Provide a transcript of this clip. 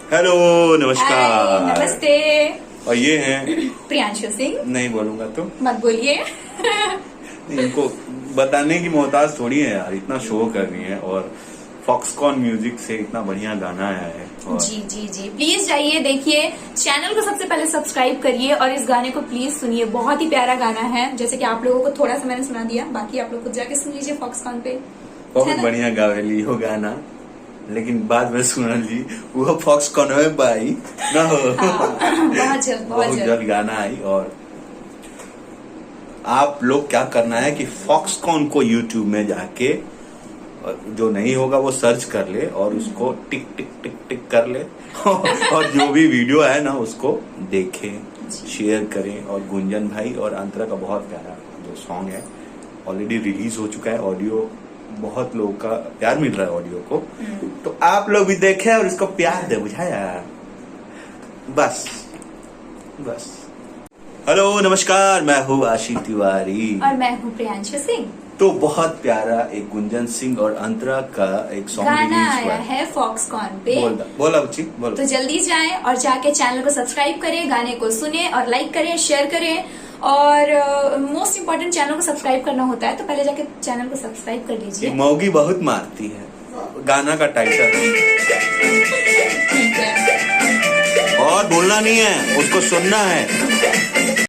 Hello, नमस्कार। नमस्ते। और ये हैं प्रियांशु सिंह। नहीं बोलूंगा तो मत बोलिए। इनको बताने की मोहताज थोड़ी है यार, इतना शो कर रही है और फॉक्सकॉन म्यूजिक से इतना बढ़िया गाना आया है। और जी जी जी, प्लीज जाइए देखिए, चैनल को सबसे पहले सब्सक्राइब करिए और इस गाने को प्लीज सुनिए, बहुत ही प्यारा गाना है। जैसे कि आप लोगों को थोड़ा सा मैंने सुना दिया, बाकी आप लोग खुद जाके सुन लीजिए फॉक्सकॉन पे। बहुत बढ़िया गावेली हो गाना, लेकिन बाद में सुना जी वो फॉक्सकॉन में बाई ना हो। बहुत जल्द बहुत जल्द गाना आई। और आप लोग क्या करना है कि फॉक्सकॉन को यूट्यूब में जाके, जो नहीं होगा वो सर्च कर ले और उसको टिक टिक टिक टिक कर ले और जो भी वीडियो है ना उसको देखें, शेयर करें। और गुंजन भाई और अंतरा का बहुत प्यारा जो सॉन्ग है ऑलरेडी रिलीज हो चुका है, ऑडियो बहुत लोगों का प्यार मिल रहा है ऑडियो को, तो आप लोग भी देखें और इसको प्यार दे, बुझाया? बस बस। हेलो, नमस्कार, मैं हूँ आशीष तिवारी और मैं हूँ प्रियांशु सिंह। तो बहुत प्यारा एक गुंजन सिंह और अंतरा का एक सॉन्ग गाना रिलीज हुआ आया है फॉक्सकॉन पे। बोला बच्ची बोलो। तो जल्दी जाएं और जाके चैनल को सब्सक्राइब करें, गाने को सुने और लाइक करें, शेयर करें। और मोस्ट इम्पोर्टेंट, चैनल को सब्सक्राइब करना होता है तो पहले जाके चैनल को सब्सक्राइब कर लीजिए। मौगी बहुत मारती है, गाना का टाइटल है। ठीक है, और बोलना नहीं है, उसको सुनना है।